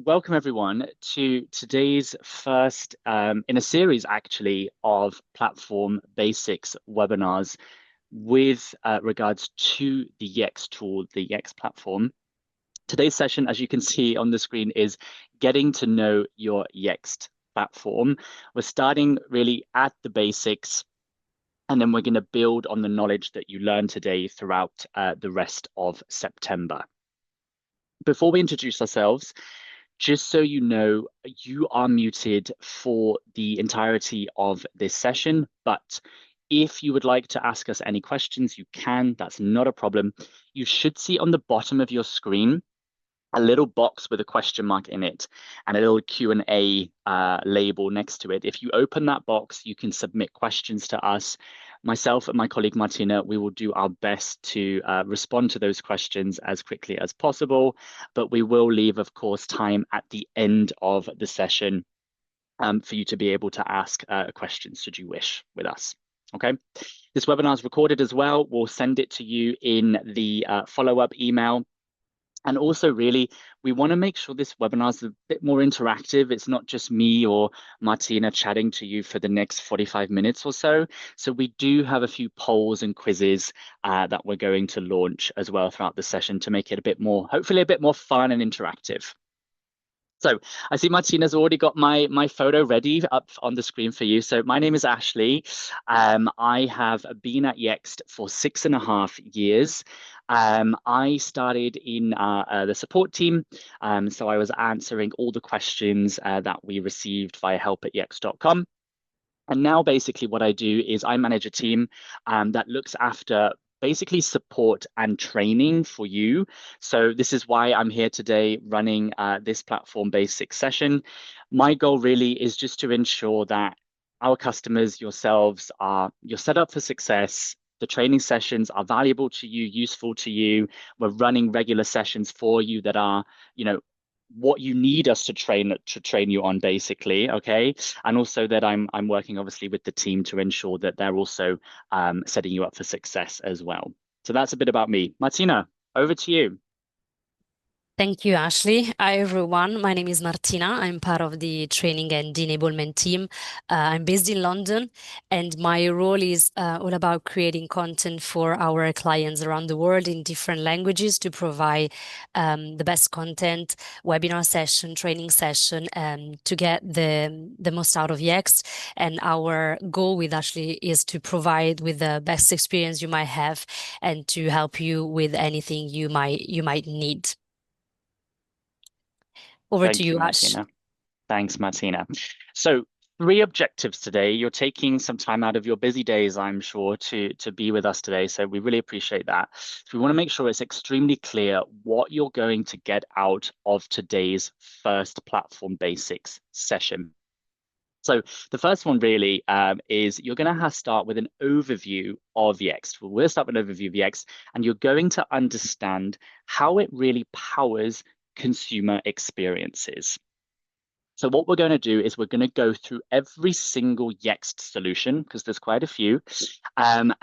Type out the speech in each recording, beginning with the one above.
welcome everyone to today's first in a series actually of platform basics webinars with regards to the Yext tool, the Yext platform. Today's session, as you can see on the screen, is getting to know your Yext platform. We're starting really at the basics, and then we're going to build on the knowledge that you learned today throughout the rest of September. Before we introduce ourselves, just so you know, you are muted for the entirety of this session, but if you would like to ask us any questions, you can. That's not a problem. You should see on the bottom of your screen a little box with a question mark in it and a little Q&A label next to it. If you open that box, you can submit questions to us. Myself and my colleague Martina, we will do our best to respond to those questions as quickly as possible, but we will leave, of course, time at the end of the session for you to be able to ask questions should you wish with us. Okay, this webinar is recorded as well. We'll send it to you in the follow-up email. And also, really, we want to make sure this webinar is a bit more interactive. It's not just me or Martina chatting to you for the next 45 minutes or so. So we do have a few polls and quizzes that we're going to launch as well throughout the session to make it a bit more, hopefully a bit more fun and interactive. So I see Martina's already got my photo ready up on the screen for you. So my name is Ashley. I have been at Yext for 6.5 years. I started in the support team. So I was answering all the questions that we received via help@yext.com. And now basically what I do is I manage a team that looks after basically support and training for you. So this is why I'm here today running this platform basics session. My goal really is just to ensure that our customers, yourselves, you're set up for success. The training sessions are valuable to you, useful to you. We're running regular sessions for you that are, what you need us to train you on, basically. Okay, and also that I'm working obviously with the team to ensure that they're also setting you up for success as well. So that's a bit about me. Martina, over to you. Thank you, Ashley. Hi, everyone. My name is Martina. I'm part of the training and enablement team. I'm based in London, and my role is all about creating content for our clients around the world in different languages to provide the best content, webinar session, training session, to get the most out of Yext. And our goal with Ashley is to provide with the best experience you might have and to help you with anything you might need. Over to you, Ash. Martina. Thanks, Martina. So 3 objectives today. You're taking some time out of your busy days, I'm sure, to be with us today. So we really appreciate that. So we want to make sure it's extremely clear what you're going to get out of today's first platform basics session. So the first one really is you're going to start with an overview of Yext. We'll start with an overview of Yext, and you're going to understand how it really powers consumer experiences. So what we're going to do is we're going to go through every single Yext solution, because there's quite a few. And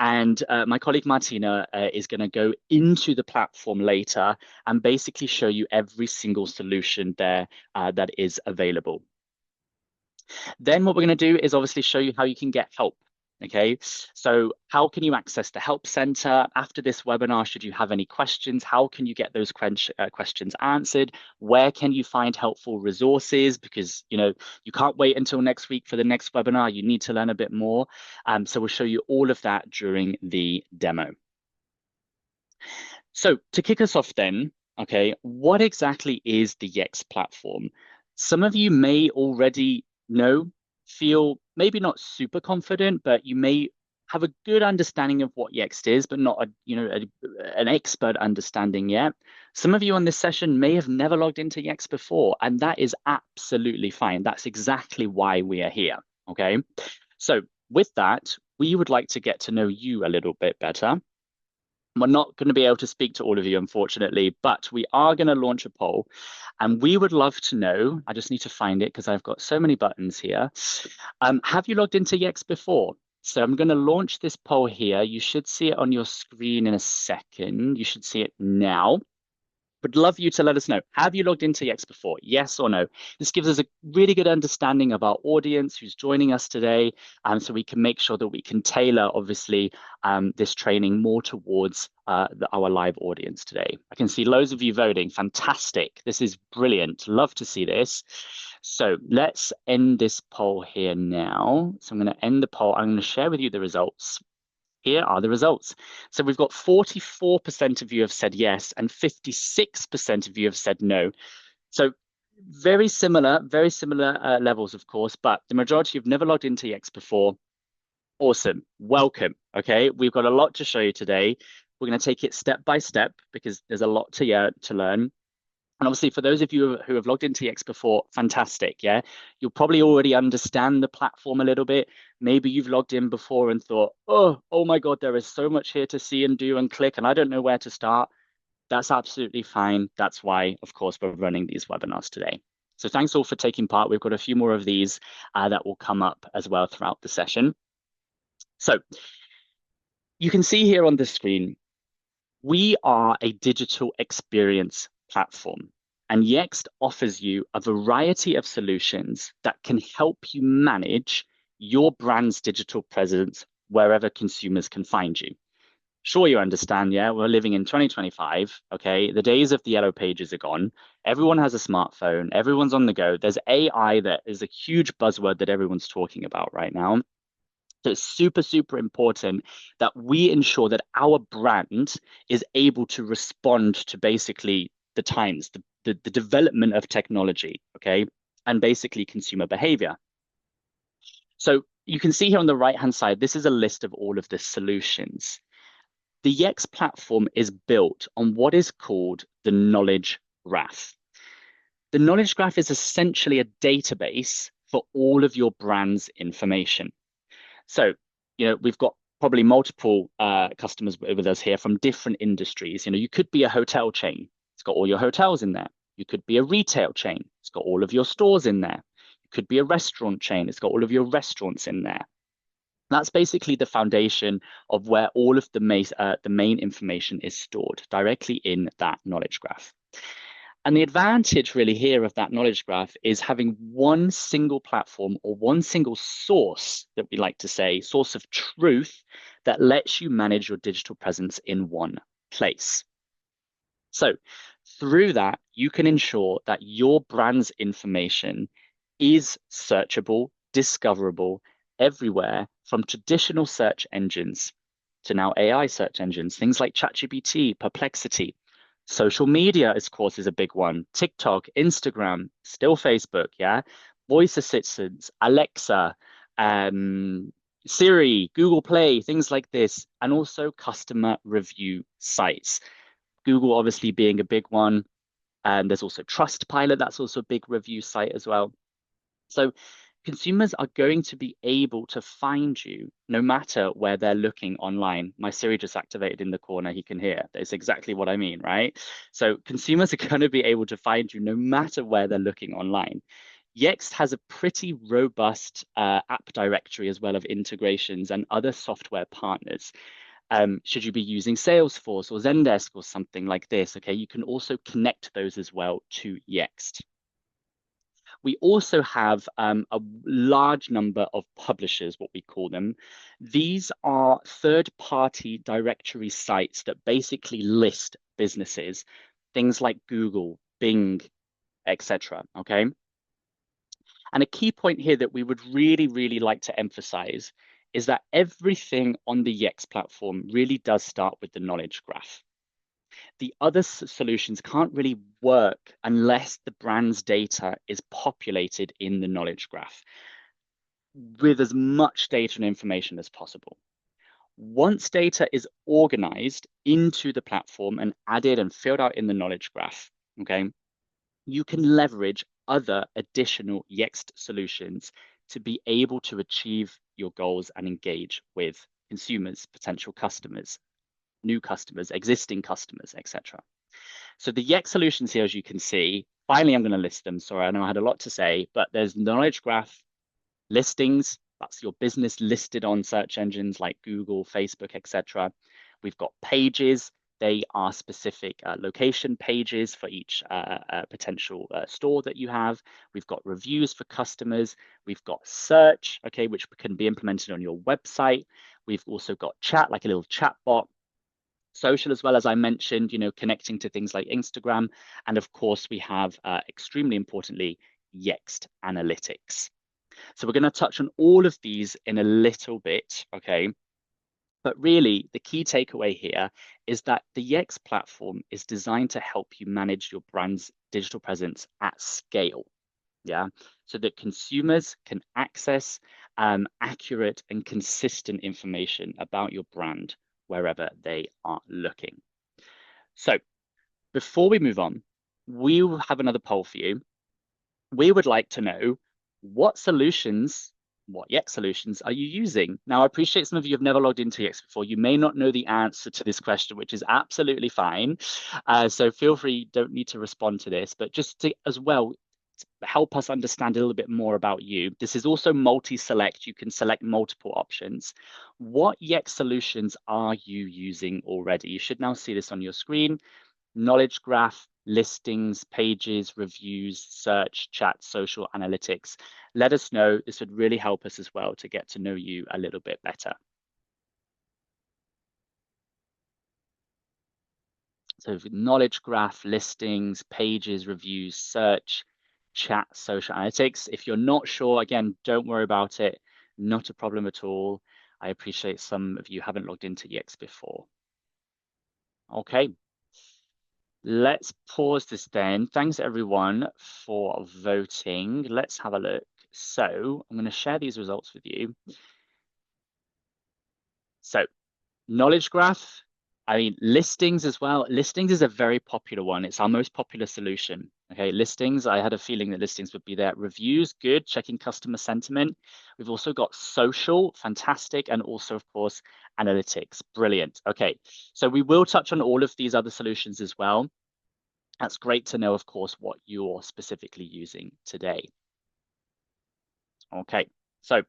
my colleague Martina is going to go into the platform later and basically show you every single solution there that is available. Then what we're going to do is obviously show you how you can get help. Okay, so how can you access the Help Centre after this webinar? Should you have any questions, how can you get those questions answered? Where can you find helpful resources? Because you can't wait until next week for the next webinar. You need to learn a bit more. So we'll show you all of that during the demo. So to kick us off then, okay, what exactly is the Yext platform? Some of you may already feel maybe not super confident, but you may have a good understanding of what Yext is, but not an expert understanding yet. Some of you on this session may have never logged into Yext before, and that is absolutely fine. That's exactly why we are here. Okay, so with that, we would like to get to know you a little bit better. We're not going to be able to speak to all of you, unfortunately, but we are going to launch a poll, and we would love to know, I just need to find it because I've got so many buttons here. Have you logged into Yext before? So I'm going to launch this poll here. You should see it on your screen in a second. You should see it now. Would love you to let us know. Have you logged into Yext before? Yes or no? This gives us a really good understanding of our audience who's joining us today, so we can make sure that we can tailor, obviously, this training more towards our live audience today. I can see loads of you voting. Fantastic. This is brilliant. Love to see this. So let's end this poll here now. So I'm going to end the poll. I'm going to share with you the results. Here are the results. So we've got 44% of you have said yes, and 56% of you have said no. So very similar levels, of course, but the majority have never logged into Yext before. Awesome. Welcome. Okay, we've got a lot to show you today. We're going to take it step by step because there's a lot to learn. And obviously, for those of you who have logged into Yext before, fantastic. Yeah, you'll probably already understand the platform a little bit. Maybe you've logged in before and thought, oh my God, there is so much here to see and do and click, and I don't know where to start. That's absolutely fine. That's why, of course, we're running these webinars today. So thanks all for taking part. We've got a few more of these that will come up as well throughout the session. So you can see here on the screen, we are a digital experience platform, and Yext offers you a variety of solutions that can help you manage your brand's digital presence wherever consumers can find you. Sure, you understand, yeah, we're living in 2025, okay? The days of the yellow pages are gone. Everyone has a smartphone, everyone's on the go. There's AI that is a huge buzzword that everyone's talking about right now. So it's super, super important that we ensure that our brand is able to respond to basically the times, the development of technology, okay, and basically consumer behavior. So you can see here on the right-hand side, this is a list of all of the solutions. The Yext platform is built on what is called the knowledge graph. The knowledge graph is essentially a database for all of your brand's information. So, we've got probably multiple customers with us here from different industries. You could be a hotel chain. It's got all your hotels in there. You could be a retail chain. It's got all of your stores in there. You could be a restaurant chain. It's got all of your restaurants in there. That's basically the foundation of where all of the main information is stored directly in that knowledge graph. And the advantage really here of that knowledge graph is having one single platform or one single source that we like to say, source of truth that lets you manage your digital presence in one place. So through that, you can ensure that your brand's information is searchable, discoverable everywhere from traditional search engines to now AI search engines, things like ChatGPT, Perplexity. Social media, of course, is a big one. TikTok, Instagram, still Facebook, yeah. Voice assistants, Alexa, Siri, Google Play, things like this, and also customer review sites. Google obviously being a big one. And there's also Trustpilot, that's also a big review site as well. So consumers are going to be able to find you no matter where they're looking online. My Siri just activated in the corner, he can hear. That's exactly what I mean, right? So consumers are going to be able to find you no matter where they're looking online. Yext has a pretty robust app directory as well of integrations and other software partners. Should you be using Salesforce or Zendesk or something like this, okay, you can also connect those as well to Yext. We also have a large number of publishers, what we call them. These are third-party directory sites that basically list businesses, things like Google, Bing, etc. Okay. And a key point here that we would really, really like to emphasize is that everything on the Yext platform really does start with the knowledge graph. The other solutions can't really work unless the brand's data is populated in the knowledge graph with as much data and information as possible. Once data is organized into the platform and added and filled out in the knowledge graph, okay, you can leverage other additional Yext solutions to be able to achieve your goals and engage with consumers, potential customers, new customers, existing customers, etc. So the Yext solutions here, as you can see, finally, I'm going to list them. Sorry, I know I had a lot to say, but there's knowledge graph, listings. That's your business listed on search engines like Google, Facebook, etc. We've got pages. they are specific location pages for each potential store that you have. We've got reviews for customers. We've got search, okay, which can be implemented on your website. We've also got chat, like a little chat bot. Social as well, as I mentioned, connecting to things like Instagram. And of course, we have, extremely importantly, Yext Analytics. So we're going to touch on all of these in a little bit, okay? But really, the key takeaway here is that the Yext platform is designed to help you manage your brand's digital presence at scale. Yeah, so that consumers can access accurate and consistent information about your brand wherever they are looking. So before we move on, we will have another poll for you. We would like to know what solutions, what Yext solutions are you using? Now, I appreciate some of you have never logged into Yext before. You may not know the answer to this question, which is absolutely fine. So feel free, don't need to respond to this, but just to, as well, help us understand a little bit more about you. This is also multi-select. You can select multiple options. What Yext solutions are you using already? You should now see this on your screen. Knowledge graph, listings, pages, reviews, search, chat, social, analytics. Let us know. This would really help us as well to get to know you a little bit better. So knowledge graph, listings, pages, reviews, search, chat, social analytics. If you're not sure, again, don't worry about it. Not a problem at all. I appreciate some of you haven't logged into Yext before. Okay, let's pause this then. Thanks everyone for voting. Let's have a look. So I'm going to share these results with you. So knowledge graph, I mean, listings as well. Listings is a very popular one. It's our most popular solution. Okay, listings, I had a feeling that listings would be there. Reviews, good, checking customer sentiment. We've also got social, fantastic, and also, of course, analytics, brilliant. Okay, so we will touch on all of these other solutions as well. That's great to know, of course, what you're specifically using today. Okay, so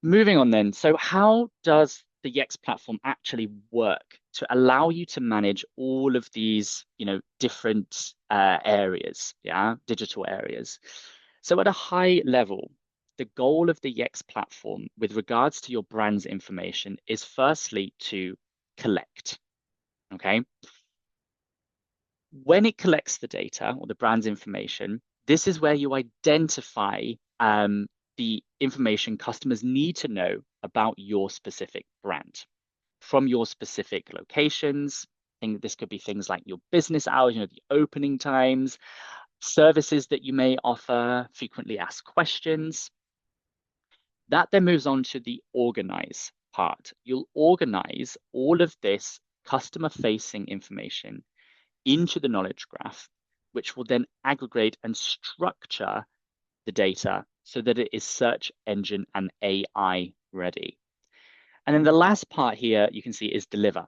moving on then. So how does the Yext platform actually work to allow you to manage all of these, different areas, digital areas? So at a high level, the goal of the Yext platform with regards to your brand's information is firstly to collect, okay? When it collects the data or the brand's information, this is where you identify the information customers need to know about your specific brand from your specific locations. I think this could be things like your business hours, the opening times, services that you may offer, frequently asked questions. That then moves on to the organize part. You'll organize all of this customer-facing information into the knowledge graph, which will then aggregate and structure the data so that it is search engine and AI ready. And then the last part here you can see is deliver.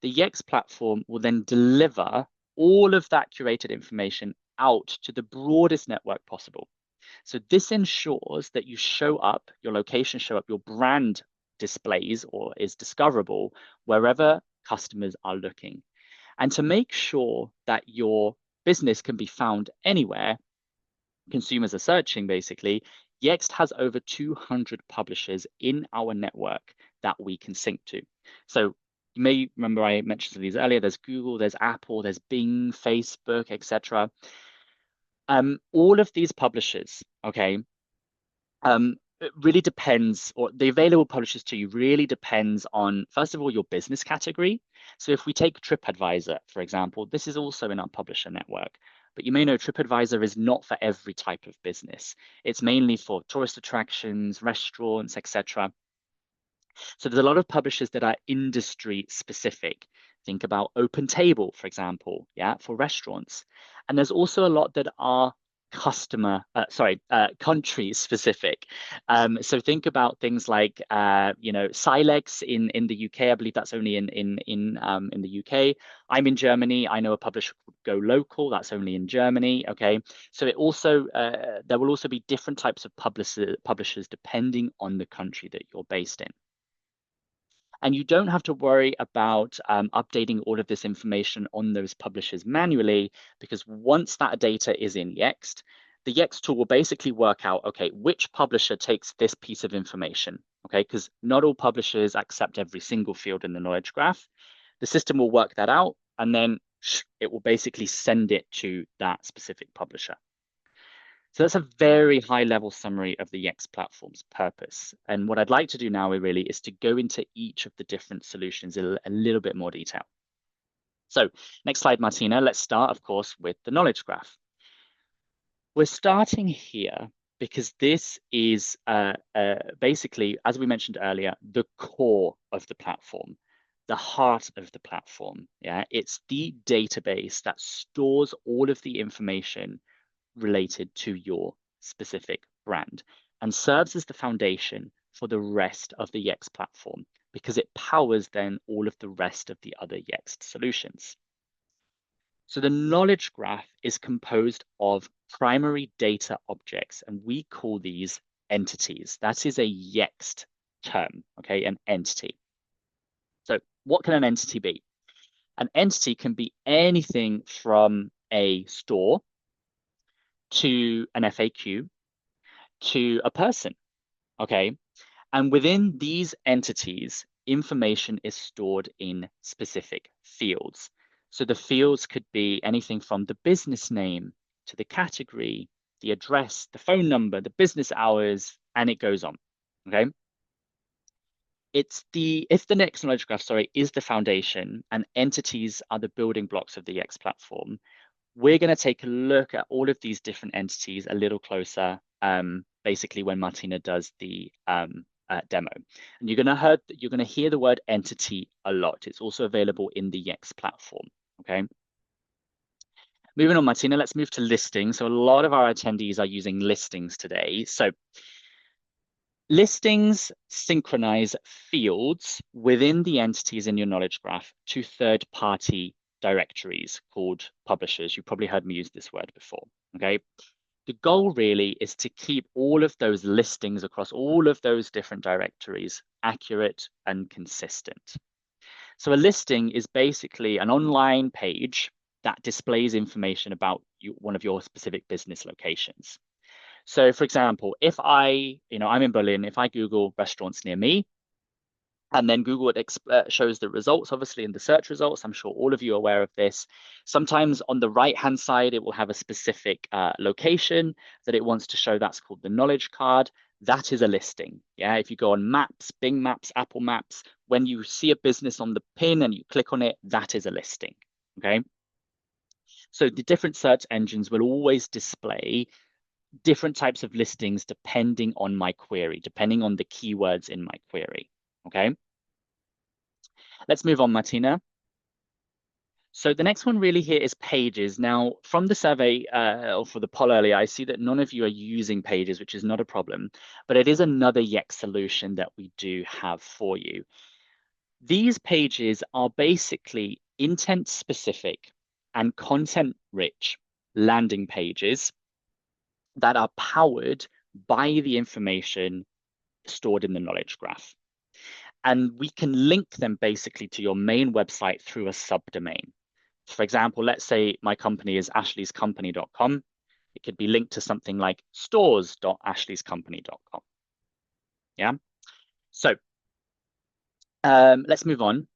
The Yext platform will then deliver all of that curated information out to the broadest network possible. So this ensures that you show up, your location show up, your brand displays or is discoverable wherever customers are looking. And to make sure that your business can be found anywhere consumers are searching, basically, Yext has over 200 publishers in our network that we can sync to. So you may remember I mentioned some of these earlier. There's Google, there's Apple, there's Bing, Facebook, etc. All of these publishers, okay, it really depends, or the available publishers to you really depends on, first of all, your business category. So if we take TripAdvisor, for example, this is also in our publisher network. But you may know TripAdvisor is not for every type of business. It's mainly for tourist attractions, restaurants, etc. So there's a lot of publishers that are industry specific. Think about OpenTable, for example, for restaurants. And there's also a lot that are country specific. So think about things like Silex in the UK. I believe that's only in the UK. I'm in Germany. I know a publisher called Go Local. That's only in Germany. Okay, so it also there will also be different types of publishers depending on the country that you're based in. And you don't have to worry about updating all of this information on those publishers manually, because once that data is in Yext, the Yext tool will basically work out, okay, which publisher takes this piece of information, okay? Because not all publishers accept every single field in the knowledge graph. The system will work that out, and then it will basically send it to that specific publisher. So that's a very high level summary of the Yext platform's purpose. And what I'd like to do now really is to go into each of the different solutions in a little bit more detail. So next slide, Martina. Let's start, of course, with the knowledge graph. We're starting here because this is basically, as we mentioned earlier, the core of the platform, the heart of the platform. Yeah, it's the database that stores all of the information related to your specific brand and serves as the foundation for the rest of the Yext platform because it powers then all of the rest of the other Yext solutions. So the knowledge graph is composed of primary data objects, and we call these entities. That is a Yext term, okay, an entity. So what can an entity be? An entity can be anything from a store to an FAQ to a person, okay? And within these entities, information is stored in specific fields. So the fields could be anything from the business name to the category, the address, the phone number, the business hours, and it goes on, okay? If the next knowledge graph, sorry, is the foundation and entities are the building blocks of the Yext platform, we're going to take a look at all of these different entities a little closer, basically when Martina does the demo. And you're going to hear the word entity a lot. It's also available in the Yext platform. Okay. Moving on, Martina, let's move to listings. So a lot of our attendees are using listings today. So listings synchronize fields within the entities in your knowledge graph to third-party directories called publishers. You probably heard me use this word before, okay? The goal really is to keep all of those listings across all of those different directories accurate and consistent. So a listing is basically an online page that displays information about one of your specific business locations. So for example, if I'm in Berlin, if I Google restaurants near me, and then Google shows the results, obviously in the search results. I'm sure all of you are aware of this. Sometimes on the right-hand side, it will have a specific location that it wants to show. That's called the knowledge card. That is a listing. Yeah, if you go on Maps, Bing Maps, Apple Maps, when you see a business on the pin and you click on it, that is a listing. Okay. So the different search engines will always display different types of listings depending on my query, depending on the keywords in my query. Okay. Let's move on, Martina. So the next one really here is pages. Now, from the survey or for the poll earlier, I see that none of you are using pages, which is not a problem, but it is another Yext solution that we do have for you. These pages are basically intent specific and content rich landing pages that are powered by the information stored in the knowledge graph. And we can link them basically to your main website through a subdomain. For example, let's say my company is ashleyscompany.com. It could be linked to something like stores.ashleyscompany.com. Yeah. So let's move on.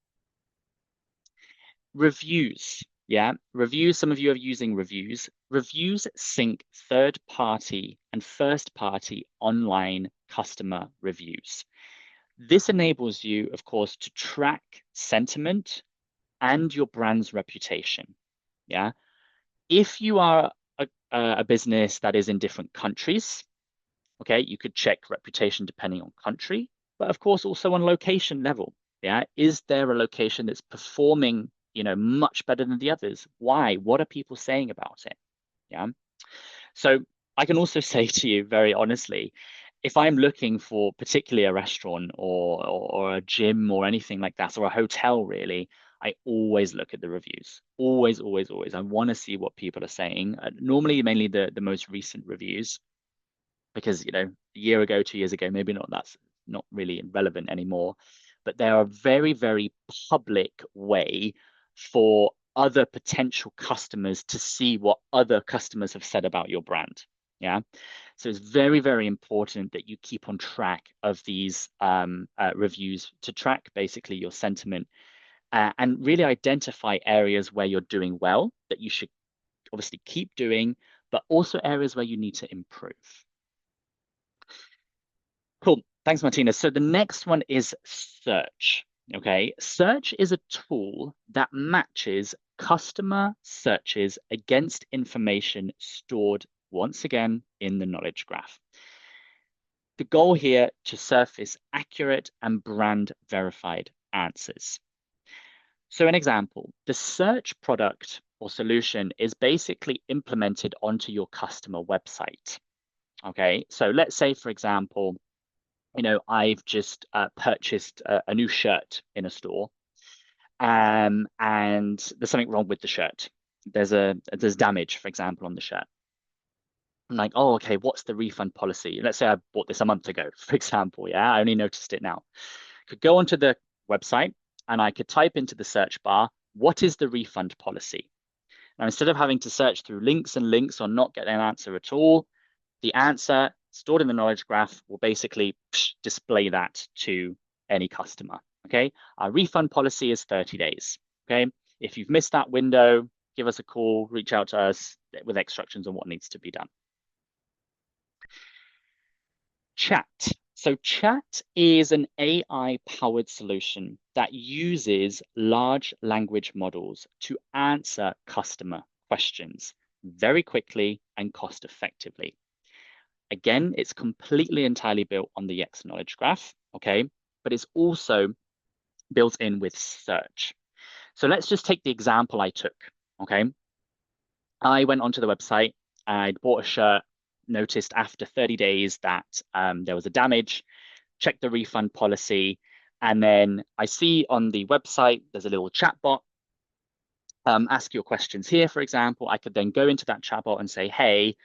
Reviews. Yeah. Reviews. Some of you are using reviews. Reviews sync third-party and first-party online customer reviews. This enables you, of course, to track sentiment and your brand's reputation. Yeah. If you are a business that is in different countries, okay, you could check reputation depending on country, but of course also on location level. Yeah. Is there a location that's performing, much better than the others? Why? What are people saying about it? Yeah. So I can also say to you very honestly, if I'm looking for particularly a restaurant or a gym or anything like that, or a hotel really, I always look at the reviews. Always, always, always. I want to see what people are saying. Normally, mainly the most recent reviews, because a year ago, 2 years ago, maybe not. That's not really relevant anymore. but they're a very, very public way for other potential customers to see what other customers have said about your brand. Yeah. So it's very, very important that you keep on track of these reviews to track basically your sentiment and really identify areas where you're doing well that you should obviously keep doing, but also areas where you need to improve. Cool. Thanks, Martina. So the next one is search. Okay. Search is a tool that matches customer searches against information stored once again in the knowledge graph. The goal here to surface accurate and brand verified answers. So an example, the search product or solution is basically implemented onto your customer website. Okay, so let's say, for example, I've just purchased a new shirt in a store, and there's something wrong with the shirt. There's damage, for example, on the shirt. I'm like, oh, okay, what's the refund policy? Let's say I bought this a month ago, for example. Yeah, I only noticed it now. Could go onto the website and I could type into the search bar, what is the refund policy? Now, instead of having to search through links and links or not get an answer at all, the answer stored in the knowledge graph will basically display that to any customer. Okay, our refund policy is 30 days. Okay, if you've missed that window, give us a call, reach out to us with instructions on what needs to be done. Chat. So chat is an AI-powered solution that uses large language models to answer customer questions very quickly and cost effectively. Again, it's completely entirely built on the Yext knowledge graph, okay? But it's also built in with search. So let's just take the example I took, okay? I went onto the website, I'd bought a shirt, noticed after 30 days that there was a damage, checked the refund policy, and then I see on the website there's a little chat bot. Ask your questions here, for example. I could then go into that chatbot and say, hey,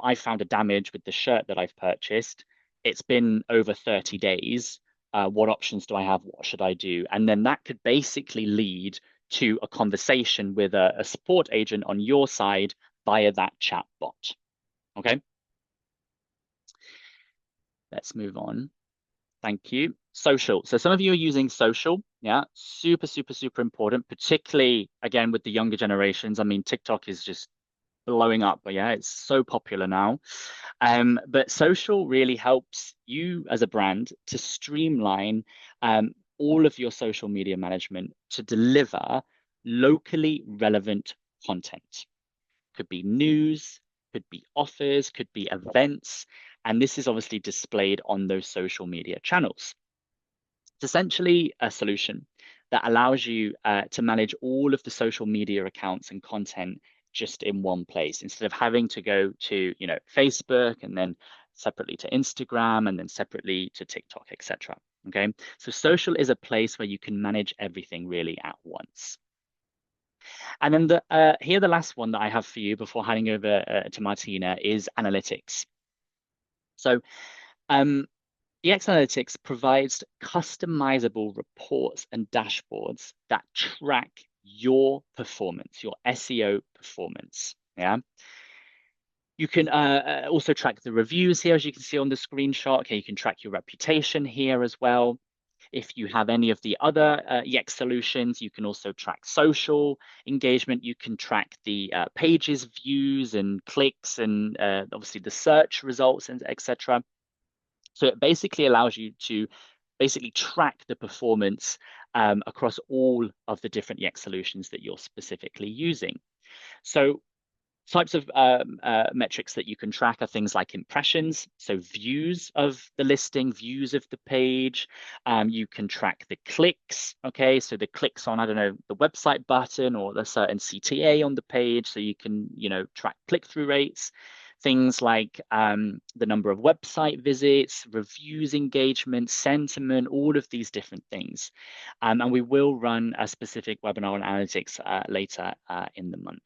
I found a damage with the shirt that I've purchased. It's been over 30 days. What options do I have? What should I do? And then that could basically lead to a conversation with a support agent on your side via that chatbot. Okay. Let's move on. Thank you. Social. So some of you are using social. Yeah, super, super, super important, particularly again with the younger generations. I mean, TikTok is just blowing up, but yeah, it's so popular now. But social really helps you as a brand to streamline all of your social media management to deliver locally relevant content. Could be news, could be offers, could be events. And this is obviously displayed on those social media channels. It's essentially a solution that allows you to manage all of the social media accounts and content just in one place instead of having to go to Facebook and then separately to Instagram and then separately to TikTok, etc. Okay, so social is a place where you can manage everything really at once. And then here the last one that I have for you before handing over to Martina is analytics. So Yext Analytics provides customizable reports and dashboards that track your performance, your SEO performance. Yeah. You can also track the reviews here, as you can see on the screenshot. Okay, you can track your reputation here as well. If you have any of the other Yext solutions, you can also track social engagement. You can track the pages, views, and clicks, and obviously the search results, and etc. So it basically allows you to basically track the performance across all of the different Yext solutions that you're specifically using. So types of metrics that you can track are things like impressions, so views of the listing, views of the page. You can track the clicks, okay? So the clicks on, I don't know, the website button or the certain CTA on the page, so you can, track click-through rates. Things like the number of website visits, reviews, engagement, sentiment, all of these different things. And we will run a specific webinar on analytics later in the month.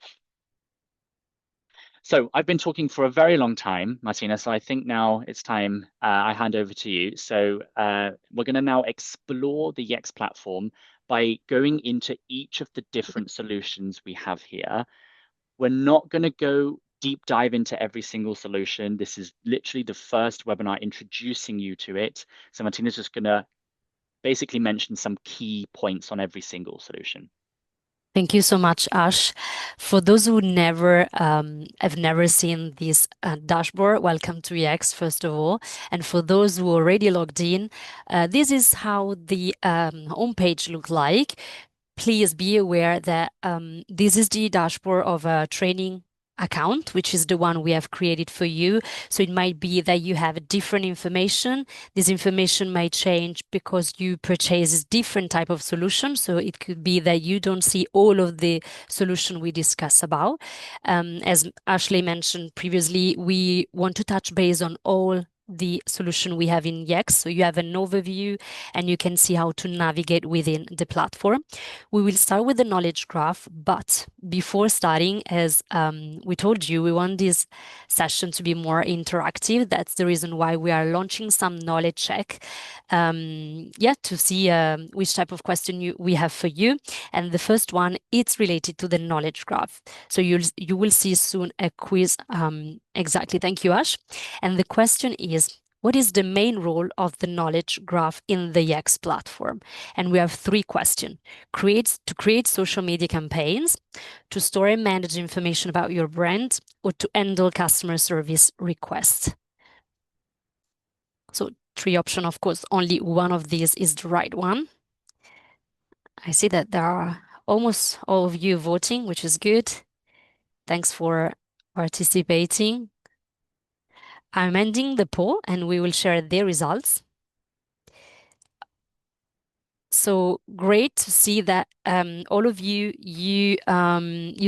So I've been talking for a very long time, Martina. So I think now it's time I hand over to you. So we're going to now explore the Yext platform by going into each of the different solutions we have here. We're not going to go deep dive into every single solution. This is literally the first webinar introducing you to it. So Martina's just going to basically mention some key points on every single solution. Thank you so much, Ash. For those who have never seen this dashboard, welcome to Yext, first of all. And for those who already logged in, this is how the homepage looks like. Please be aware that this is the dashboard of a training account, which is the one we have created for you. So it might be that you have different information. This information might change because you purchase a different type of solution. So it could be that you don't see all of the solution we discuss about. As Ashley mentioned previously, we want to touch base on all the solution we have in Yext. So you have an overview and you can see how to navigate within the platform. We will start with the knowledge graph, but before starting, as we told you, we want this session to be more interactive. That's the reason why we are launching some knowledge check, to see which type of question we have for you. And the first one, it's related to the knowledge graph. So you will see soon a quiz. Exactly. Thank you, Ash. And the question is, what is the main role of the knowledge graph in the Yext platform? And we have 3 questions. To create social media campaigns, to store and manage information about your brand, or to handle customer service requests. So 3 options, of course, only one of these is the right one. I see that there are almost all of you voting, which is good. Thanks for participating. I'm ending the poll and we will share the results. So great to see that all of you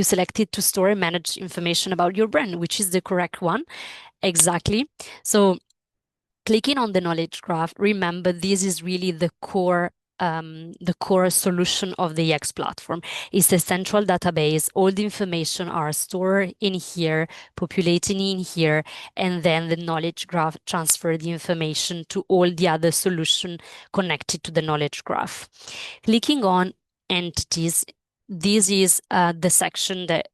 selected to store and manage information about your brand, which is the correct one. Exactly. So clicking on the knowledge graph, remember this is really the core solution of the Yext platform. It's a central database. All the information are stored in here, populating in here, and then the knowledge graph transfer the information to all the other solutions connected to the knowledge graph. Clicking on entities, this is the section that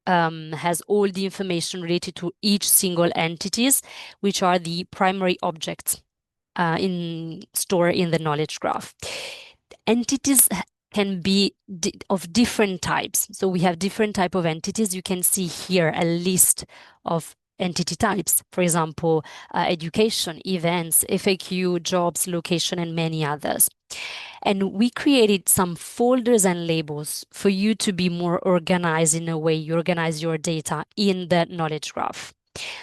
has all the information related to each single entities, which are the primary objects stored in the knowledge graph. Entities can be of different types. So we have different type of entities. You can see here a list of entity types, for example, education, events, FAQ, jobs, location, and many others. And we created some folders and labels for you to be more organized in a way you organize your data in the knowledge graph.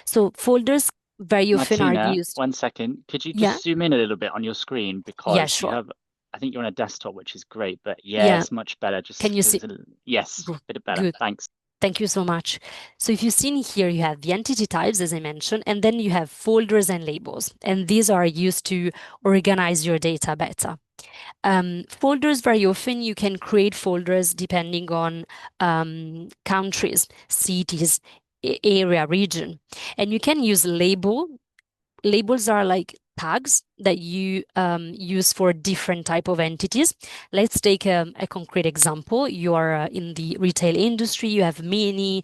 So folders very often are Martina, used. 1 second. Could you Yeah, just zoom in a little bit on your screen yeah, because you sure. have, I think you're on a desktop, which is great, but yeah, Yeah, it's much better. can Just you see? yes, a bit better. Good. Thanks. Thank you so much. So if you've seen here, you have the entity types, as I mentioned, and then you have folders and labels. And these are used to organize your data better. Folders, very often you can create folders depending on countries, cities, area, region. And you can use labels are like tags that you use for different type of entities. Let's take a concrete example. You are in the retail industry. You have many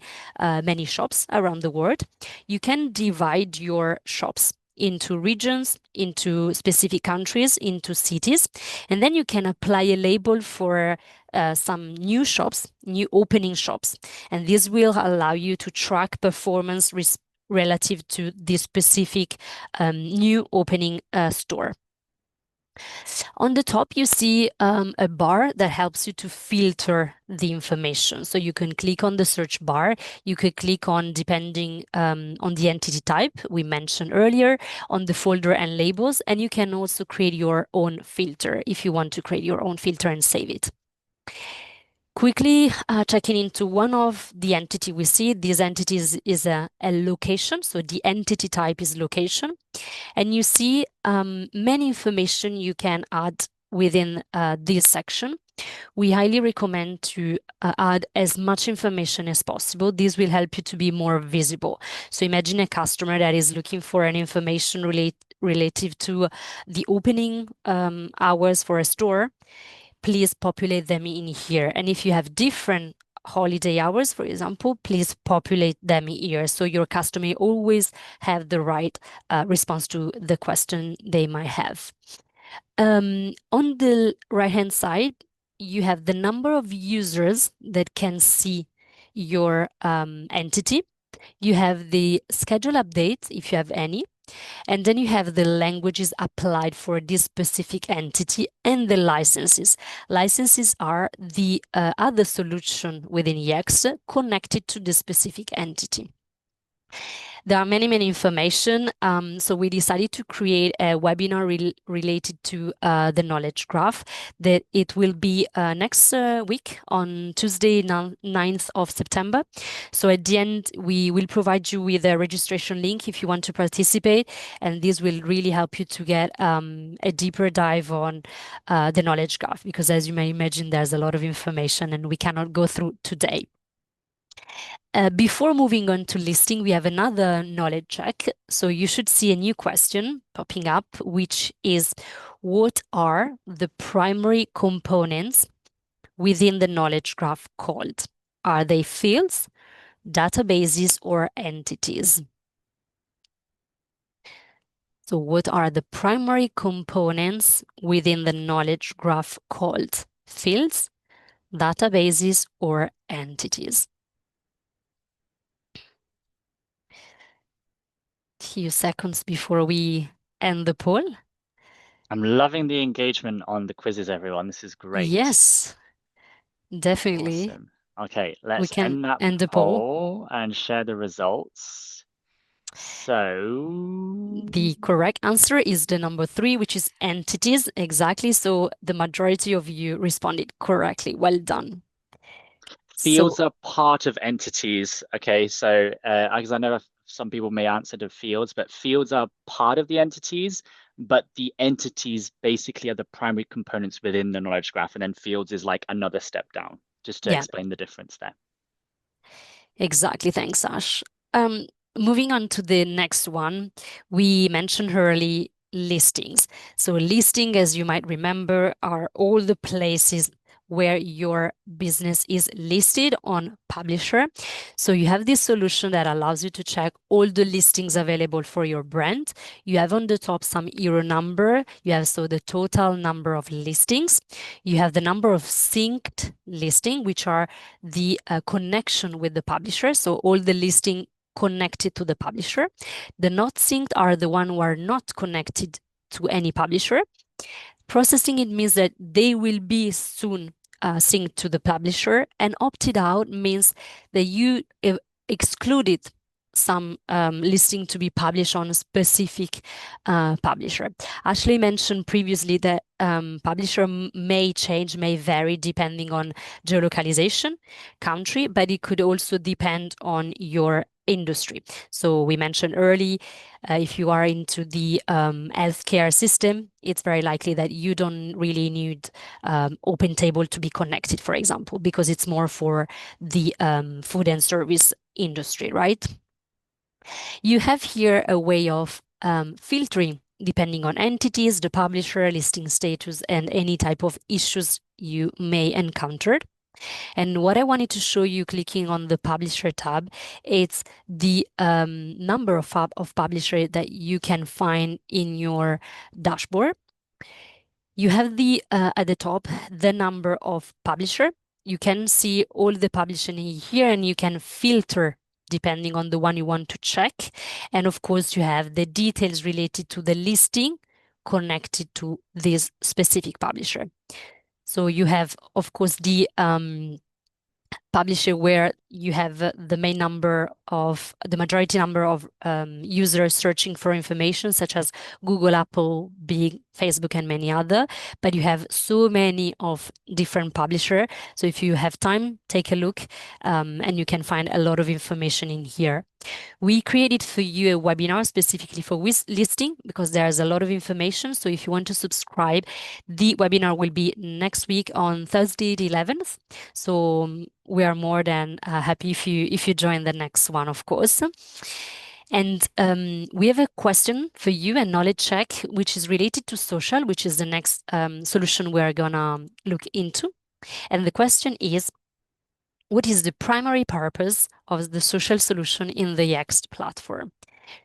shops around the world. You can divide your shops into regions, into specific countries, into cities, and then you can apply a label for some new shops, new opening shops, and this will allow you to track performance relative to the specific new opening store. On the top, you see a bar that helps you to filter the information. So you can click on the search bar. You could click on, depending on the entity type we mentioned earlier, on the folder and labels, and you can also create your own filter if you want to create your own filter and save it. Quickly checking into one of the entity we see, this entity is a location. So the entity type is location. And you see many information you can add within this section. We highly recommend to add as much information as possible. This will help you to be more visible. So imagine a customer that is looking for an information relative to the opening hours for a store. Please populate them in here. And if you have different holiday hours, for example, please populate them here. So your customer always have the right response to the question they might have. On the right-hand side, you have the number of users that can see your entity. You have the schedule updates, if you have any, and then you have the languages applied for this specific entity and the licenses. Licenses are the other solution within Yext connected to the specific entity. There are many information. So we decided to create a webinar related to the knowledge graph. That it will be next week on Tuesday, 9th of September. So at the end, we will provide you with a registration link if you want to participate. And this will really help you to get a deeper dive on the knowledge graph, because as you may imagine, there's a lot of information and we cannot go through today. Before moving on to listing, we have another knowledge check. So you should see a new question popping up, which is, what are the primary components within the knowledge graph called? Are they fields, databases, or entities? So what are the primary components within the knowledge graph called? Fields, databases, or entities? Few seconds before we end the poll. I'm loving the engagement on the quizzes, everyone. This is great. Yes, definitely. Awesome. Okay, We let's can end that end the poll. poll and share the results. So, The correct answer is the number 3, which is entities. Exactly. So the majority of you responded correctly. Well done. So fields are part of entities. Okay, so because I know some people may answer the fields, but fields are part of the entities, but the entities basically are the primary components within the knowledge graph, and then fields is like another step down, just to yeah, explain the difference there. exactly. Thanks, Ash. Moving on to the next one, we mentioned early listings. So listing, as you might remember, are all the places where your business is listed on Publisher. So you have this solution that allows you to check all the listings available for your brand. You have on the top some hero number. You have so the total number of listings. You have the number of synced listing, which are the connection with the publisher. So all the listing connected to the publisher. The not synced are the one who are not connected to any publisher. Processing it means that they will be soon synced to the publisher, and opted out means that you excluded some listing to be published on a specific publisher. Ashley mentioned previously that publisher may change, may vary depending on geolocalization, country, but it could also depend on your industry. So we mentioned early, if you are into the healthcare system, it's very likely that you don't really need open table to be connected, for example, because it's more for the food and service industry, right? You have here a way of filtering depending on entities, the publisher, listing status, and any type of issues you may encounter. And what I wanted to show you clicking on the publisher tab, it's the number of publisher that you can find in your dashboard. You have the at the top, the number of publisher. You can see all the publishing here, and you can filter depending on the one you want to check. And of course, you have the details related to the listing connected to this specific publisher. So you have, of course, the publisher where you have the majority number of users searching for information, such as Google, Apple, Bing, Facebook, and many other. But you have so many of different publisher. So if you have time, take a look, and you can find a lot of information in here. We created for you a webinar specifically for listing because there's a lot of information. So if you want to subscribe, the webinar will be next week on Thursday, the 11th. So we are more than happy if you join the next one, of course. And we have a question for you, a knowledge check, which is related to social, which is the next solution we're gonna look into. And the question is, what is the primary purpose of the social solution in the Yext platform?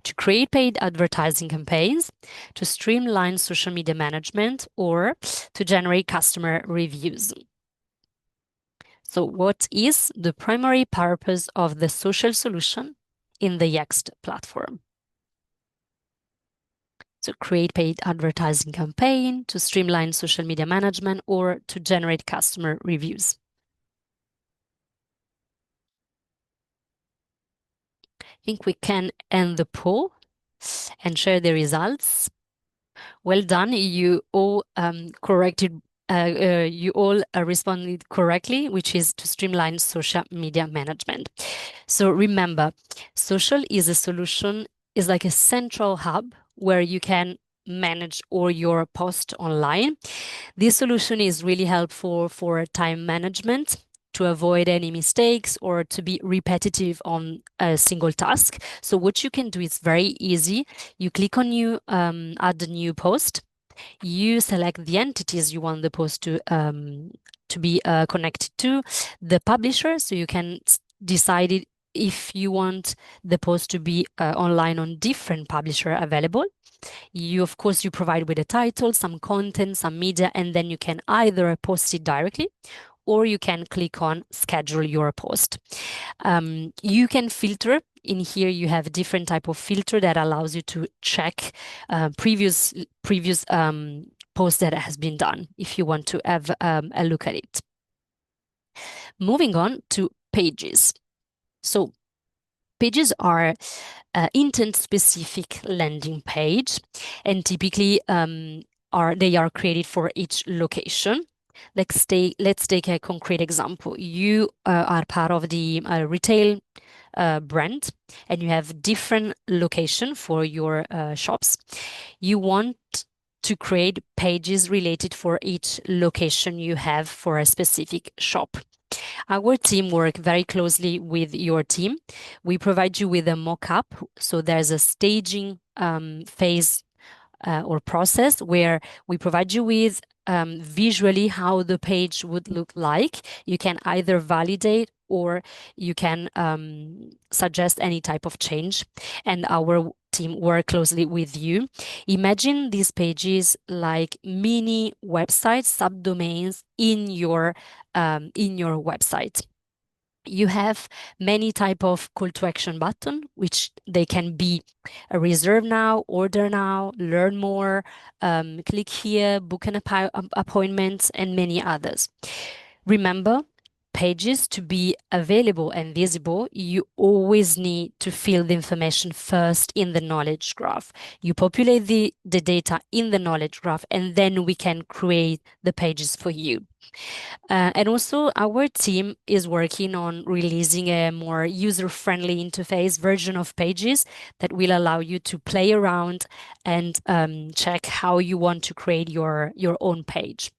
To create paid advertising campaigns, to streamline social media management, or to generate customer reviews. So what is the primary purpose of the social solution in the Yext platform? To create paid advertising campaign, to streamline social media management, or to generate customer reviews. I think we can end the poll and share the results. Well done. You all responded correctly, which is to streamline social media management. So remember, social is a solution, is like a central hub where you can manage all your posts online. This solution is really helpful for time management, to avoid any mistakes or to be repetitive on a single task. So what you can do is very easy. You click on add a new post. You select the entities you want the post to be connected to, the publisher, so you can decide if you want the post to be online on different publisher available. You, of course, you provide with a title, some content, some media, and then you can either post it directly or you can click on schedule your post. You can filter. In here, you have a different type of filter that allows you to check previous post that has been done if you want to have a look at it. Moving on to pages. So pages are intent-specific landing page, and typically they are created for each location. Let's take a concrete example. You are part of the retail brand, and you have different location for your shops. You want to create pages related for each location you have for a specific shop. Our team work very closely with your team. We provide you with a mock-up. So there's a staging phase or process where we provide you with visually how the page would look like. You can either validate or you can suggest any type of change, and our team work closely with you. Imagine these pages like mini websites, subdomains in your website. You have many type of call to action button, which they can be a reserve now, order now, learn more, click here, book an appointment, and many others. Remember, pages to be available and visible, you always need to fill the information first in the knowledge graph. You populate the data in the knowledge graph, and then we can create the pages for you. And also, our team is working on releasing a more user-friendly interface version of Pages that will allow you to play around and check how you want to create your own page.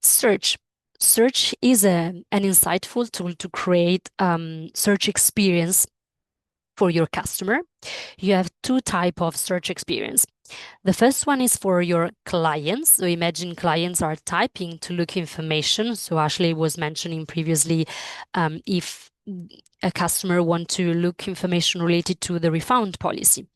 Search. Search is an insightful tool to create search experience for your customer. You have two types of search experience. The first one is for your clients. So imagine clients are typing to look information. So Ashley was mentioning previously, if a customer want to look information related to the refund policy.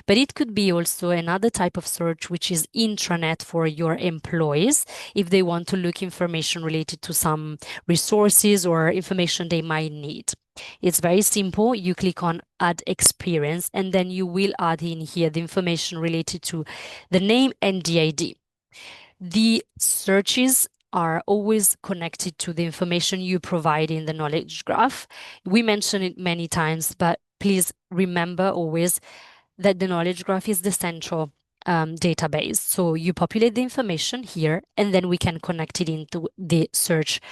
But it could be also another type of search, which is intranet for your employees, if they want to look information related to some resources or information they might need. It's very simple. You click on add experience, and then you will add in here the information related to the name and the ID. The searches are always connected to the information you provide in the knowledge graph. We mention it many times, but please remember always that the knowledge graph is the central database. So you populate the information here, and then we can connect it into the search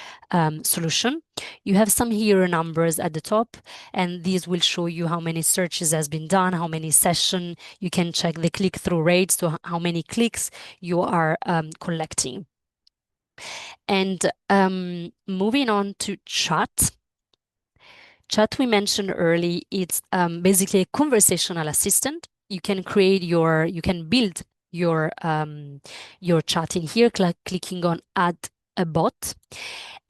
solution. You have some hero numbers at the top, and these will show you how many searches has been done, how many sessions. You can check the click-through rate, so how many clicks you are collecting. And moving on to chat. Chat we mentioned early, it's basically a conversational assistant. You can build your chat in here, clicking on add a bot.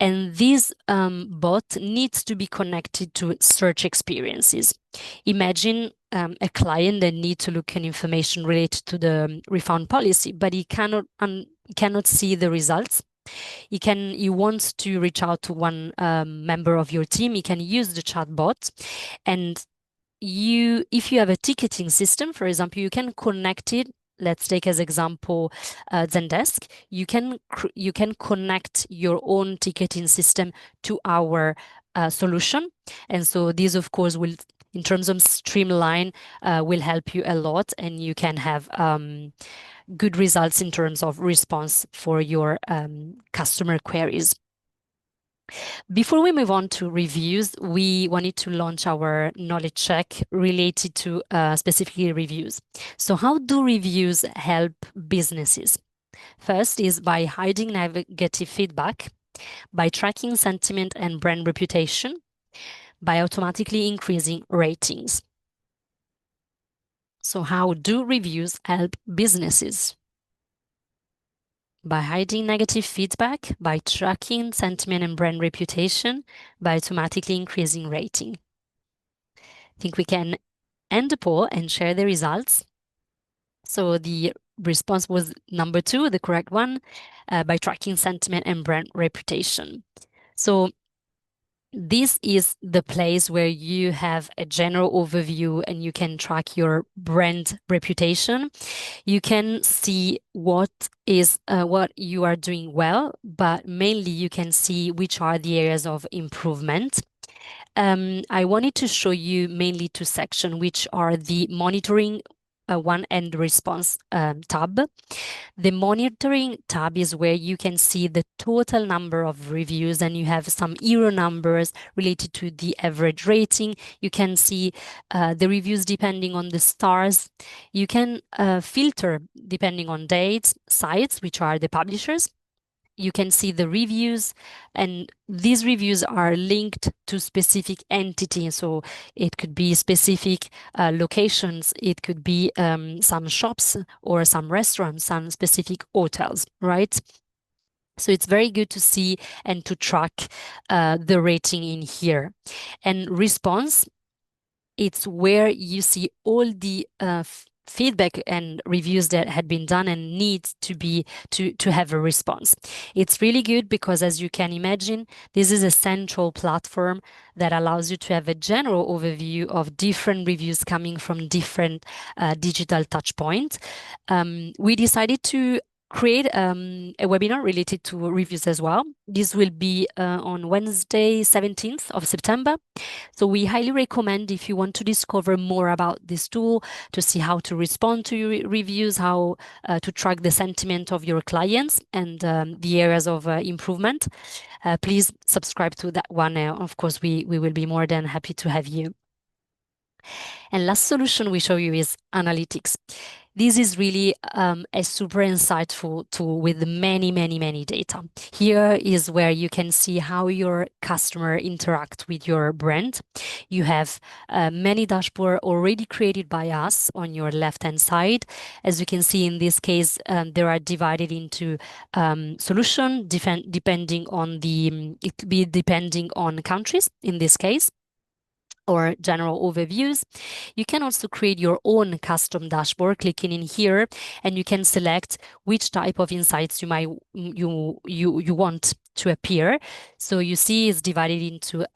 And this bot needs to be connected to search experiences. Imagine a client that needs to look at information related to the refund policy, but he cannot see the results. He wants to reach out to one member of your team. You can use the chatbot, and if you have a ticketing system, for example, you can connect it. Let's take as example Zendesk. You can connect your own ticketing system to our solution, and so this, of course, will, in terms of streamline, will help you a lot, and you can have good results in terms of response for your customer queries. Before we move on to reviews, we wanted to launch our knowledge check related to specifically reviews. So how do reviews help businesses? First is by hiding negative feedback, by tracking sentiment and brand reputation, by automatically increasing ratings. So how do reviews help businesses? By hiding negative feedback, by tracking sentiment and brand reputation, by automatically increasing rating. I think we can end the poll and share the results. So the response was number 2, the correct one, by tracking sentiment and brand reputation. So this is the place where you have a general overview and you can track your brand reputation. You can see what you are doing well, but mainly you can see which are the areas of improvement. I wanted to show you mainly 2 sections, which are the monitoring one and response tab. The monitoring tab is where you can see the total number of reviews, and you have some hero numbers related to the average rating. You can see the reviews depending on the stars. You can filter depending on dates, sites, which are the publishers. You can see the reviews, and these reviews are linked to specific entities. So it could be specific locations, it could be some shops or some restaurants, some specific hotels, right? So it's very good to see and to track the rating in here. And response, it's where you see all the feedback and reviews that had been done and needs to have a response. It's really good because, as you can imagine, this is a central platform that allows you to have a general overview of different reviews coming from different digital touch points. We decided to create a webinar related to reviews as well. This will be on Wednesday, 17th of September. So we highly recommend, if you want to discover more about this tool, to see how to respond to your reviews, how to track the sentiment of your clients and the areas of improvement. Please subscribe to that one. Of course, we will be more than happy to have you. And last solution we show you is analytics. This is really a super insightful tool with many, many, many data. Here is where you can see how your customer interact with your brand. You have many dashboards already created by us on your left-hand side. As you can see in this case, they are divided into solution depending on it could be depending on countries in this case, or general overviews. You can also create your own custom dashboard, clicking in here, and you can select which type of insights you want to appear. So you see it's divided into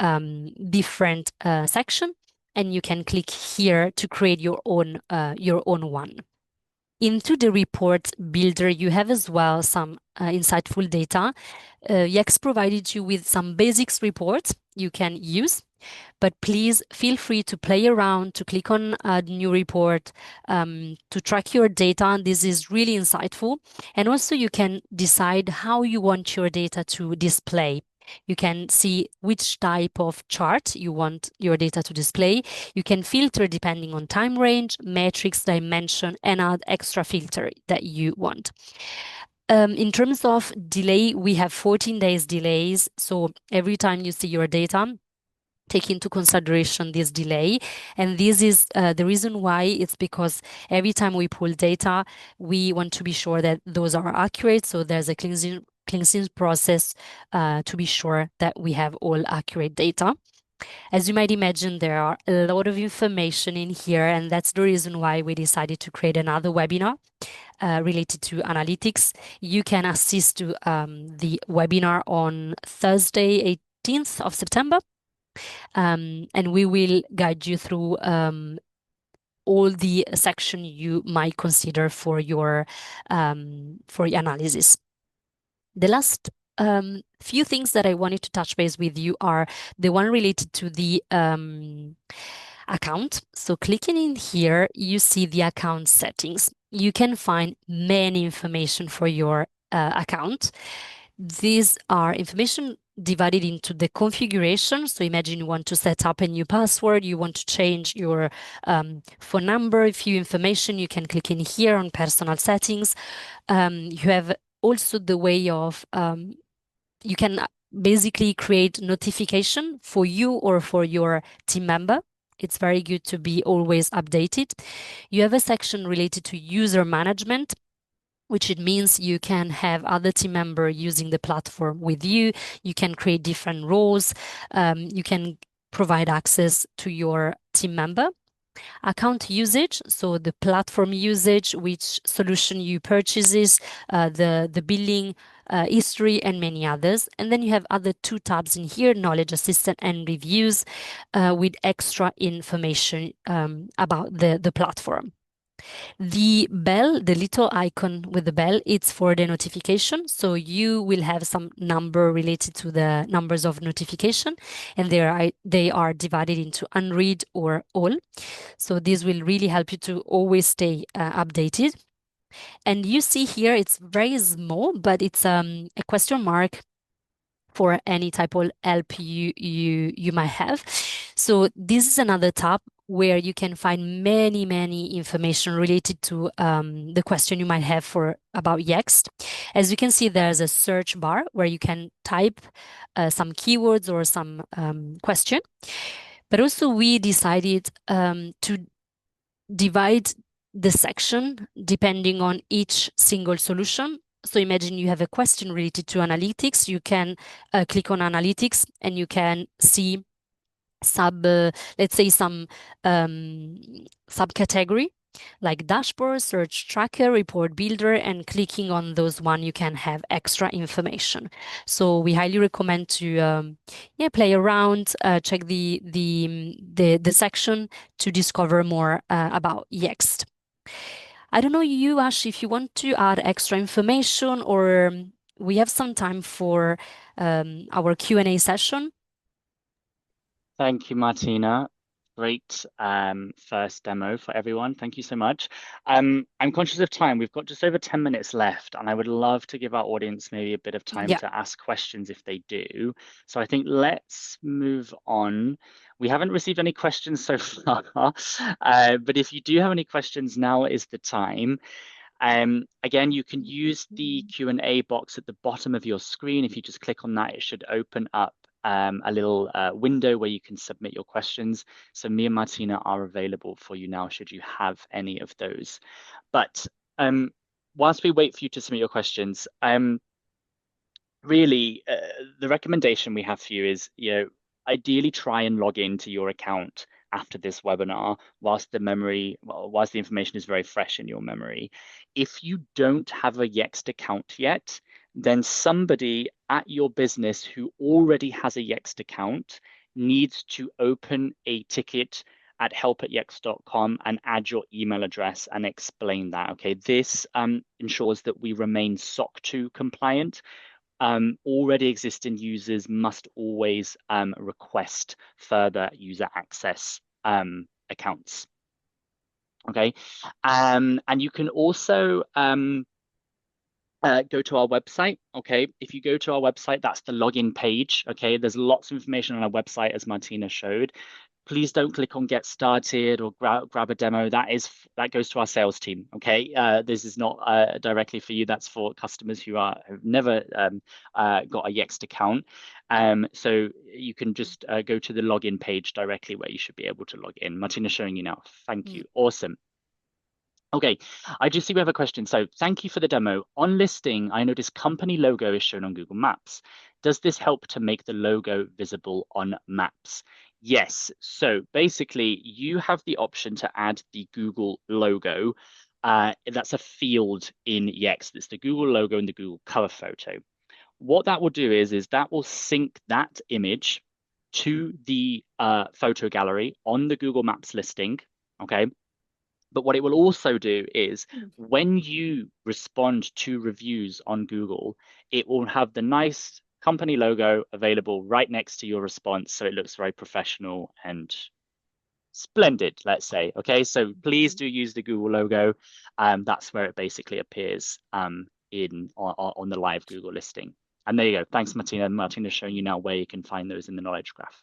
different section, and you can click here to create your own one. Into the report builder, you have as well some insightful data. Yext provided you with some basics reports you can use, but please feel free to play around, to click on a new report, to track your data. This is really insightful. And also you can decide how you want your data to display. You can see which type of chart you want your data to display. You can filter depending on time range, metrics, dimension, and add extra filter that you want. In terms of delay, we have 14 days delays. So every time you see your data, take into consideration this delay. And this is the reason why. It's because every time we pull data, we want to be sure that those are accurate. So there's a cleansing process to be sure that we have all accurate data. As you might imagine, there are a lot of information in here, and that's the reason why we decided to create another webinar related to analytics. You can assist to the webinar on Thursday, 18th of September. And we will guide you through all the section you might consider for your analysis. The last few things that I wanted to touch base with you are the one related to the account. So clicking in here, you see the account settings. You can find many information for your account. These are information divided into the configuration. So imagine you want to set up a new password, you want to change your phone number, a few information, you can click in here on personal settings. You have also the way of, you can basically create notification for you or for your team member. It's very good to be always updated. You have a section related to user management, which it means you can have other team member using the platform with you. You can create different roles. You can provide access to your team member. Account usage, so the platform usage, which solution you purchases, the billing history, and many others. And then you have other two tabs in here, knowledge assistant and reviews, with extra information about the platform. The bell, the little icon with the bell, it's for the notification. So you will have some number related to the numbers of notification, and they are divided into unread or all. So this will really help you to always stay updated. And you see here, it's very small, but it's a question mark for any type of help you might have. So this is another tab where you can find many information related to the question you might have about Yext. As you can see, there's a search bar where you can type some keywords or some question. But also we decided to divide the section depending on each single solution. So imagine you have a question related to analytics. You can click on analytics and you can see let's say some subcategory like dashboard, search tracker, report builder, and clicking on those one, you can have extra information. So we highly recommend to play around, check the section to discover more about Yext. I don't know you, Ash, if you want to add extra information, or we have some time for our Q&A session. Thank you, Martina. Great first demo for everyone. Thank you so much. I'm conscious of time. We've got just over 10 minutes left, and I would love to give our audience maybe a bit of time to ask questions if they do. So I think let's move on. We haven't received any questions so far, but if you do have any questions, now is the time. Again, you can use the Q&A box at the bottom of your screen. If you just click on that, it should open up a little window where you can submit your questions. So me and Martina are available for you now should you have any of those. But whilst we wait for you to submit your questions, really the recommendation we have for you is, ideally try and log into your account after this webinar whilst the information is very fresh in your memory. If you don't have a Yext account yet, then somebody at your business who already has a Yext account needs to open a ticket help@yext.com and add your email address and explain that. Okay, this ensures that we remain SOC 2 compliant. Already existing users must always request further user access accounts. Okay, and you can also go to our website. Okay, if you go to our website, that's the login page. Okay, there's lots of information on our website, as Martina showed. Please don't click on get started or grab a demo. That goes to our sales team. Okay, this is not directly for you. That's for customers who have never got a Yext account. So you can just go to the login page directly where you should be able to log in. Martina's showing you now. Thank you. Awesome. Okay, I do see we have a question. So thank you for the demo. On listing, I notice company logo is shown on Google Maps. Does this help to make the logo visible on maps? Yes. So basically, you have the option to add the Google logo. That's a field in Yext. It's the Google logo and the Google cover photo. What that will do is that will sync that image to the photo gallery on the Google Maps listing. Okay. But what it will also do is when you respond to reviews on Google, it will have the nice company logo available right next to your response. So it looks very professional and splendid, let's say. Okay, so please do use the Google logo. That's where it basically appears on the live Google listing. And there you go. Thanks, Martina. Martina's showing you now where you can find those in the knowledge graph.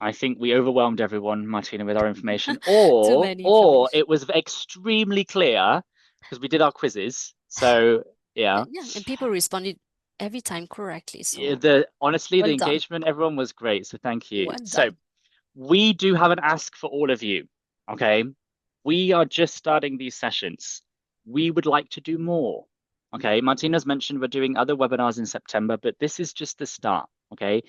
I think we overwhelmed everyone, Martina, with our information, Too or many or information. it was extremely clear because we did our quizzes. So yeah, Yeah, and people responded every time correctly. So honestly, the well done. engagement, everyone was great. So thank you. Well So done. we do have an ask for all of you. Okay, we are just starting these sessions. We would like to do more. Okay, Martina's mentioned we're doing other webinars in September, but this is just the start. Okay,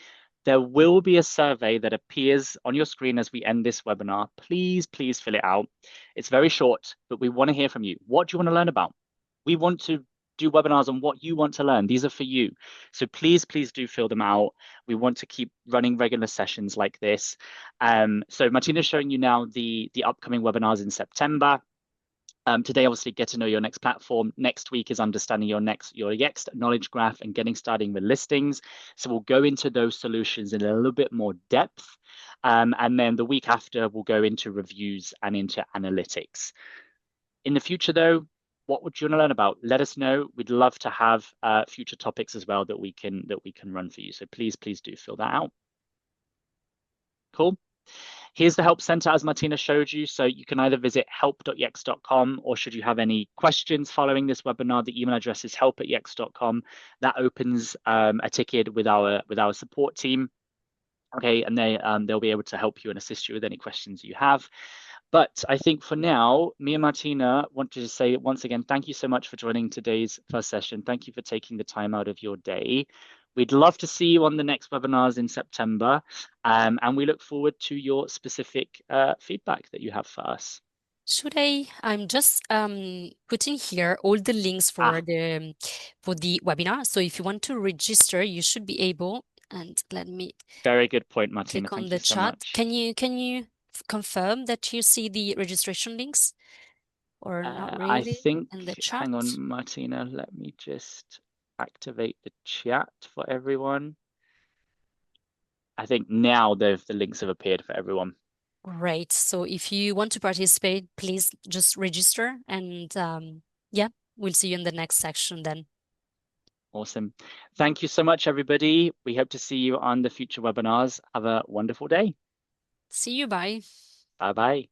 there will be a survey that appears on your screen as we end this webinar. Please, please fill it out. It's very short, but we want to hear from you. What do you want to learn about? We want to do webinars on what you want to learn. These are for you. So please, please do fill them out. We want to keep running regular sessions like this. So Martina's showing you now the upcoming webinars in September. Today, obviously, get to know your next platform. Next week is understanding your Yext knowledge graph and getting started with listings. So we'll go into those solutions in a little bit more depth. And then the week after, we'll go into reviews and into analytics. In the future, though, what would you want to learn about? Let us know. We'd love to have future topics as well that we can run for you. So please, please do fill that out. Cool. Here's the Help Center as Martina showed you. So you can either visit help.yext.com, or should you have any questions following this webinar, the email address is help@yext.com. That opens a ticket with our support team. Okay, and they'll be able to help you and assist you with any questions you have. But I think for now, me and Martina want to just say once again, thank you so much for joining today's first session. Thank you for taking the time out of your day. We'd love to see you on the next webinars in September, and we look forward to your specific feedback that you have for us. Should I? I'm just putting here all the links for the webinar. So if you want to register, you should be able. And let me very good point, Martina. click on Thank the you so chat. much. Can you confirm that you see the registration links, or not I really think, in the chat? hang on, Martina, let me just activate the chat for everyone. I think now the links have appeared for everyone. Great. So if you want to participate, please just register, and yeah, we'll see you in the next section then. Awesome. Thank you so much, everybody. We hope to see you on the future webinars. Have a wonderful day. See you. Bye. Bye-bye.